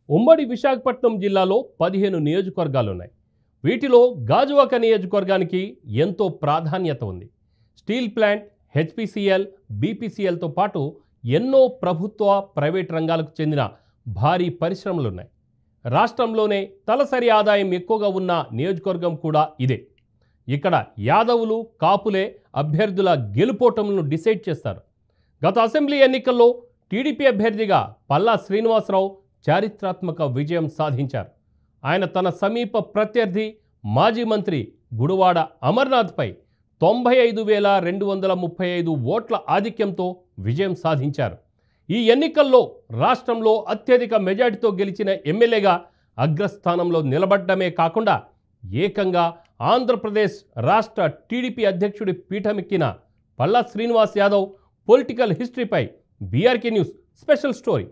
ఉమ్మడి విశాఖపట్నం జిల్లాలో 15 నియోజకవర్గాలున్నాయి. వీటిలో గాజువాక నియోజకవర్గానికి ఎంతో ప్రాధాన్యత ఉంది. స్టీల్ ప్లాంట్, హెచ్పిసిఎల్, బీపీసీఎల్తో పాటు ఎన్నో ప్రభుత్వ, ప్రైవేట్ రంగాలకు చెందిన భారీ పరిశ్రమలున్నాయి. రాష్ట్రంలోనే తలసరి ఆదాయం ఎక్కువగా ఉన్న నియోజకవర్గం కూడా ఇదే. ఇక్కడ యాదవులు, కాపులే అభ్యర్థుల గెలుపోటములను డిసైడ్ చేస్తారు. గత అసెంబ్లీ ఎన్నికల్లో టీడీపీ అభ్యర్థిగా పల్లా శ్రీనివాసరావు చారిత్రాత్మక విజయం సాధించారు. ఆయన తన సమీప ప్రత్యర్థి మాజీ మంత్రి గుడివాడ అమర్నాథ్పై 95,235 ఓట్ల ఆధిక్యంతో విజయం సాధించారు. ఈ ఎన్నికల్లో రాష్ట్రంలో అత్యధిక మెజార్టీతో గెలిచిన ఎమ్మెల్యేగా అగ్రస్థానంలో నిలబడ్డమే కాకుండా ఏకంగా ఆంధ్రప్రదేశ్ రాష్ట్ర టీడీపీ అధ్యక్షుడి పీఠమెక్కిన పల్లా శ్రీనివాస్ యాదవ్ పొలిటికల్ హిస్టరీపై BRK news special story.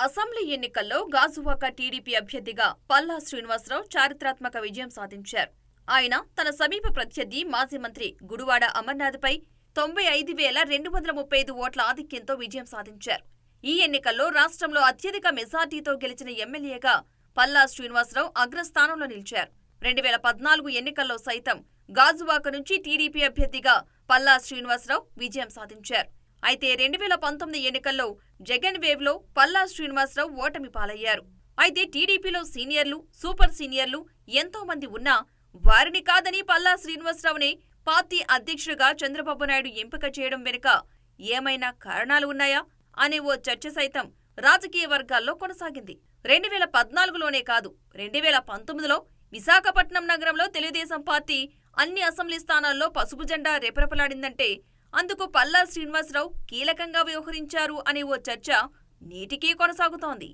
Assembly ఎన్నికల్లో గాజువాక టీడీపీ అభ్యర్థిగా పల్లా శ్రీనివాసరావు చారిత్రాత్మక విజయం సాధించారు. ఆయన తన సమీప ప్రత్యర్థి మాజీ మంత్రి గుడివాడ అమర్నాథ్పై 95,235 ఓట్ల ఆధిక్యంతో విజయం సాధించారు. ఈ ఎన్నికల్లో రాష్ట్రంలో అత్యధిక మెజార్టీతో గెలిచిన ఎమ్మెల్యేగా పల్లా శ్రీనివాసరావు అగ్రస్థానంలో నిలిచారు. 2014 ఎన్నికల్లో సైతం గాజువాక నుంచి టీడీపీ అభ్యర్థిగా పల్లా శ్రీనివాసరావు విజయం సాధించారు. అయితే 2019 ఎన్నికల్లో జగన్ వేవ్లో పల్లా శ్రీనివాసరావు ఓటమి పాలయ్యారు. అయితే టీడీపీలో సీనియర్లు, సూపర్ సీనియర్లు ఎంతో మంది ఉన్నా వారిని కాదని పల్లా శ్రీనివాసరావునే పార్టీ అధ్యక్షుడిగా చంద్రబాబు నాయుడు ఎంపిక చేయడం వెనుక ఏమైనా కారణాలు ఉన్నాయా అనే ఓ చర్చ సైతం రాజకీయ వర్గాల్లో కొనసాగింది. 2014లోనే కాదు, 2019లో విశాఖపట్నం నగరంలో తెలుగుదేశం పార్టీ అన్ని అసెంబ్లీ స్థానాల్లో పసుపు జెండా రెపరెపలాడిందంటే అందుకు పల్లా శ్రీనివాసరావు కీలకంగా వ్యవహరించారు అనే ఓ చర్చ నేటికీ కొనసాగుతోంది.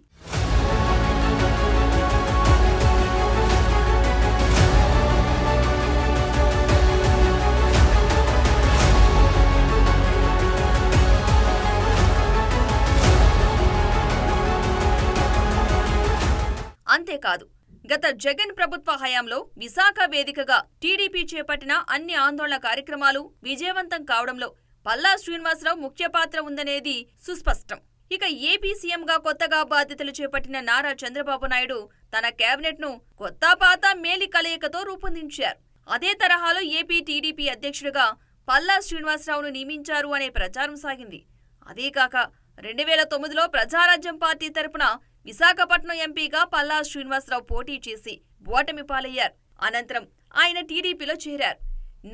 అంతేకాదు, గత జగన్ ప్రభుత్వ హయాంలో విశాఖ వేదికగా టీడీపీ చేపట్టిన అన్ని ఆందోళన కార్యక్రమాలు విజయవంతం కావడంలో పల్లా శ్రీనివాసరావు ముఖ్య పాత్ర ఉందనేది సుస్పష్టం. ఇక ఏపీ సీఎంగా కొత్తగా బాధ్యతలు చేపట్టిన నారా చంద్రబాబు నాయుడు తన కేబినెట్ను కొత్త పాత మేలి కలయికతో రూపొందించారు. అదే తరహాలో ఏపీ టీడీపీ అధ్యక్షుడిగా పల్లా శ్రీనివాసరావును నియమించారు అనే ప్రచారం సాగింది. అదేకాక 2009లో ప్రజారాజ్యం పార్టీ తరపున విశాఖపట్నం ఎంపీగా పల్లా శ్రీనివాసరావు పోటీ చేసి ఓటమి పాలయ్యారు. అనంతరం ఆయన టీడీపీలో చేరారు.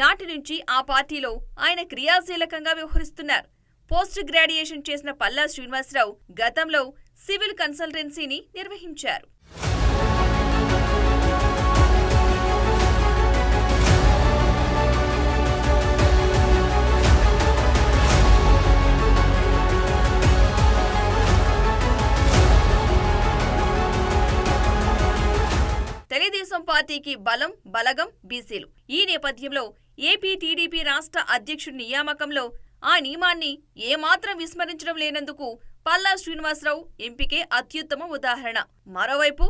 నాటి నుంచి ఆ పార్టీలో ఆయన క్రియాశీలకంగా వ్యవహరిస్తున్నారు. పోస్ట్ గ్రాడ్యుయేషన్ చేసిన పల్లా శ్రీనివాసరావు గతంలో సివిల్ కన్సల్టెన్సీని నిర్వహించారు. తెలుగుదేశం పార్టీకి బలం, బలగం బీసీలు. ఈ నేపథ్యంలో ఏపీ టీడీపీ రాష్ట్ర అధ్యక్షుడి నియామకంలో ఆ నియమాన్ని ఏమాత్రం విస్మరించడం లేనందుకు పల్లా శ్రీనివాసరావు ఎంపికే అత్యుత్తమ ఉదాహరణ. మరోవైపు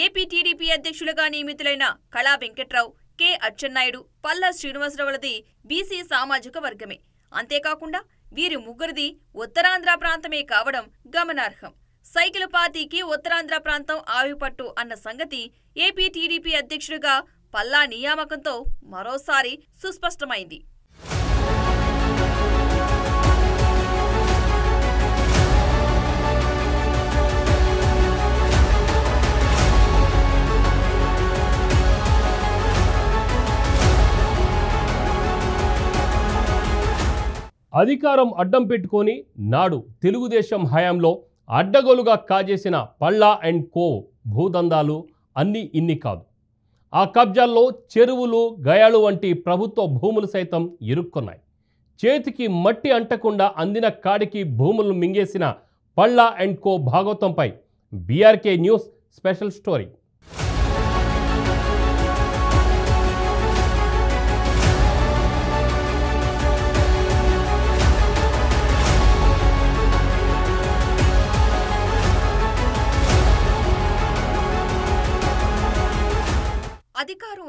ఏపీ టీడీపీ అధ్యక్షులుగా నియమితులైన కళా వెంకట్రావు, కె అచ్చెన్నాయుడు, పల్లా శ్రీనివాసరావులది బీసీ సామాజిక వర్గమే. అంతేకాకుండా వీరి ముగ్గురిది ఉత్తరాంధ్ర ప్రాంతమే కావడం గమనార్హం. సైకిల్ పార్టీకి ఉత్తరాంధ్ర ప్రాంతం ఆవిపట్టు అన్న సంగతి ఏపీ టీడీపీ అధ్యక్షుడిగా పల్లా నియామకంతో మరోసారి సుస్పష్టమైంది. అధికారం అడ్డం పెట్టుకొని నాడు తెలుగుదేశం హయాంలో అడ్డగోలుగా కాజేసిన పల్లా అండ్ కో భూదందాలు అన్నీ ఇన్ని కాదు. ఆ కబ్జాల్లో చెరువులు, గయాలు వంటి ప్రభుత్వ భూములు సైతం ఇరుక్కున్నాయి. చేతికి మట్టి అంటకుండా అందిన కాడికి భూములను మింగేసిన పల్లా అండ్ కో భాగవతంపై బీఆర్కే న్యూస్ స్పెషల్ స్టోరీ.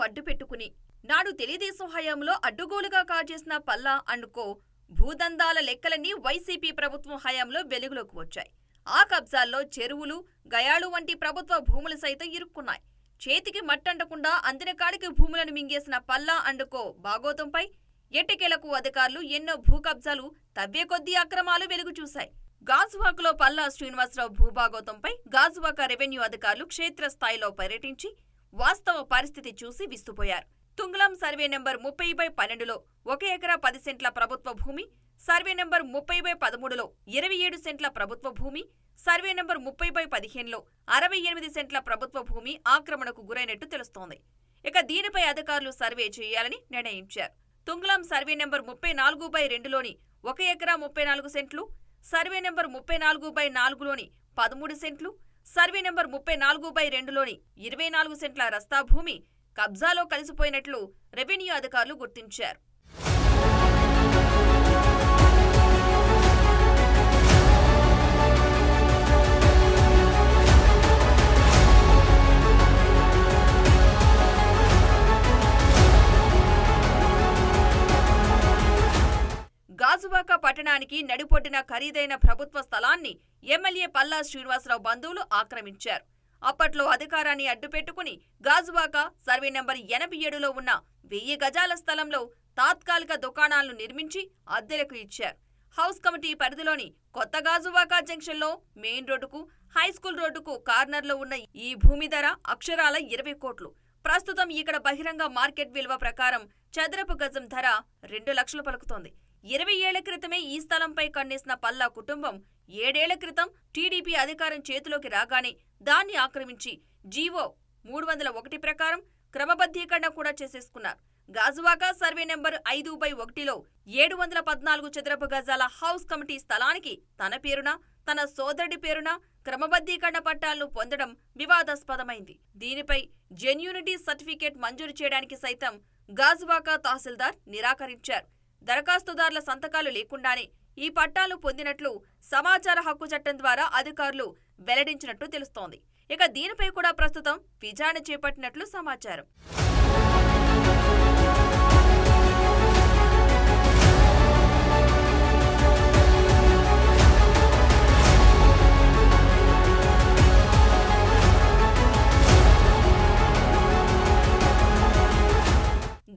అడ్డుపెట్టుకుని నాడు తెలుగుదేశం హయాంలో అడ్డుగోలుగా కాజేసిన పల్లా అండ్ కో భూదందాల లెక్కలన్నీ వైసీపీ ప్రభుత్వం హయాంలో వెలుగులోకి వచ్చాయి. ఆ కబ్జాల్లో చెరువులు, గయాలు వంటి ప్రభుత్వ భూములు సైతం ఇరుక్కున్నాయి. చేతికి మట్టంటకుండా అందిన కాడికి భూములను మింగేసిన పల్లా అండ్ కో బాగోతంపై ఎట్టకేలకు అధికారులు ఎన్నో భూ కబ్జాలు, తవ్వే కొద్దీ అక్రమాలు వెలుగు చూశాయి. గాజువాకలో పల్లా శ్రీనివాసరావు భూభాగోతంపై గాజువాక రెవెన్యూ అధికారులు క్షేత్రస్థాయిలో పర్యటించి వాస్తవ పరిస్థితి చూసి విస్తుపోయారు. తుంగలం సర్వే నెంబర్ 30/12లో 1 ఎకరా 10 సెంట్ల ప్రభుత్వ భూమి, సర్వే నెంబర్ 30/13లో 27 సెంట్ల ప్రభుత్వ భూమి, సర్వే నెంబర్ 30/15లో 68 సెంట్ల ప్రభుత్వ భూమి ఆక్రమణకు గురైనట్టు తెలుస్తోంది. ఇక దీనిపై అధికారులు సర్వే చేయాలని నిర్ణయించారు. తుంగలం సర్వే నెంబర్ 34/2లోని 1 ఎకరా 34 సెంట్లు, సర్వే నెంబర్ 34/4లోని 13 సెంట్లు, సర్వే నెంబర్ 34/2లోని 24 సెంట్ల రస్తా భూమి కబ్జాలో కలిసిపోయినట్లు రెవెన్యూ అధికారులు గుర్తించారు. గాజువాక పట్టణానికి నడిపొడ్డిన ఖరీదైన ప్రభుత్వ స్థలాన్ని ఎమ్మెల్యే పల్లా శ్రీనివాసరావు బంధువులు ఆక్రమించారు. అప్పట్లో అధికారాన్ని అడ్డుపెట్టుకుని గాజువాక సర్వే నెంబర్ 87లో ఉన్న 1000 గజాల స్థలంలో తాత్కాలిక దుకాణాలను నిర్మించి అద్దెలకు ఇచ్చారు. హౌస్ కమిటీ పరిధిలోని కొత్త గాజువాక జంక్షన్లో మెయిన్ రోడ్డుకు, హైస్కూల్ రోడ్డుకు కార్నర్లో ఉన్న ఈ భూమి ధర అక్షరాల 20 కోట్లు. ప్రస్తుతం ఇక్కడ బహిరంగ మార్కెట్ విలువ ప్రకారం చదరపు గజం ధర 2 లక్షలు పలుకుతోంది. 20 ఏళ్ల క్రితమే ఈ స్థలంపై కన్నేసిన పల్లా కుటుంబం 7 ఏళ్ల క్రితం టీడీపీ అధికారం చేతిలోకి రాగానే దాన్ని ఆక్రమించి జీవో 301 ప్రకారం క్రమబద్ధీకరణ కూడా చేసేసుకున్నారు. గాజువాక సర్వే నెంబర్ 5/1లో 714 చదరపు గజాల హౌస్ కమిటీ స్థలానికి తన పేరున, తన సోదరుడి పేరున క్రమబద్ధీకరణ పట్టాలను పొందడం వివాదాస్పదమైంది. దీనిపై జెన్యూనిటీ సర్టిఫికేట్ మంజూరు చేయడానికి సైతం గాజువాక తహసీల్దార్ నిరాకరించారు. దరఖాస్తుదారుల సంతకాలు లేకుండానే ఈ పట్టాలు పొందినట్లు సమాచార హక్కు చట్టం ద్వారా అధికారులు వెల్లడించినట్టు తెలుస్తోంది. ఇక దీనిపై కూడా ప్రస్తుతం విచారణ చేపట్టినట్లు సమాచారం.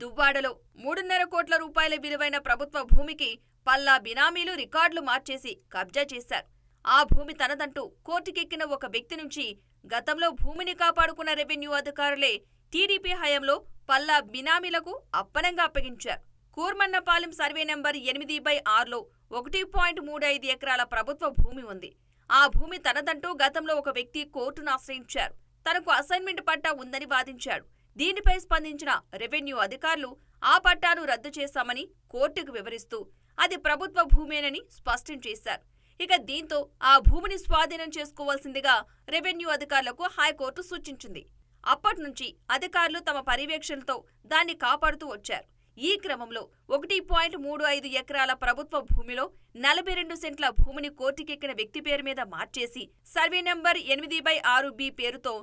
దువ్వాడలో 3.5 కోట్ల రూపాయల విలువైన ప్రభుత్వ భూమికి పల్లా బినామీలు రికార్డులు మార్చేసి కబ్జా చేశారు. ఆ భూమి తనదంటూ కోర్టుకెక్కిన ఒక వ్యక్తి నుంచి గతంలో భూమిని కాపాడుకున్న రెవెన్యూ అధికారులే టీడీపీ హయాంలో పల్లా బినామీలకు అప్పనంగా అప్పగించారు. కూర్మన్నపాలెం సర్వే నెంబర్ 8/6లో 1.35 ఎకరాల ప్రభుత్వ భూమి ఉంది. ఆ భూమి తనదంటూ గతంలో ఒక వ్యక్తి కోర్టును ఆశ్రయించారు. తనకు అసైన్మెంట్ పట్టా ఉందని వాదించాడు. దీనిపై స్పందించిన రెవెన్యూ అధికారులు ఆ పట్టాను రద్దు చేశామని కోర్టుకు వివరిస్తూ అది ప్రభుత్వ భూమేనని స్పష్టం చేశారు. ఇక దీంతో ఆ భూమిని స్వాధీనం చేసుకోవాల్సిందిగా రెవెన్యూ అధికారులకు హైకోర్టు సూచించింది. అప్పట్నుంచి అధికారులు తమ పర్యవేక్షణతో దాన్ని కాపాడుతూ వచ్చారు. ఈ క్రమంలో 1.35 ఎకరాల ప్రభుత్వ భూమిలో 42 సెంట్ల భూమిని కోర్టుకెక్కిన వ్యక్తి పేరు మీద మార్చేసి సర్వే నెంబర్ 8/6B పేరుతో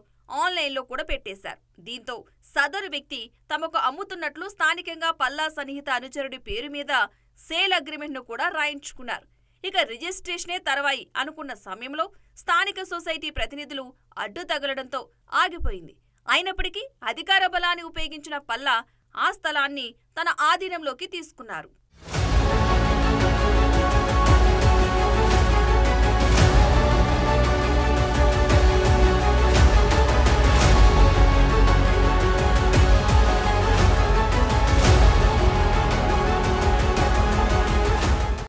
ఆన్లైన్లో కూడా పెట్టేశారు. దీంతో సదరు వ్యక్తి తమకు అమ్ముతున్నట్లు స్థానికంగా పల్లా సన్నిహిత అనుచరుడి పేరు మీద సేల్ అగ్రిమెంట్ను కూడా రాయించుకున్నారు. ఇక రిజిస్ట్రేషనే తర్వాయి అనుకున్న సమయంలో స్థానిక సొసైటీ ప్రతినిధులు అడ్డు తగలడంతో ఆగిపోయింది. అయినప్పటికీ అధికార బలాన్ని ఉపయోగించిన పల్లా ఆ స్థలాన్ని తన ఆధీనంలోకి తీసుకున్నారు.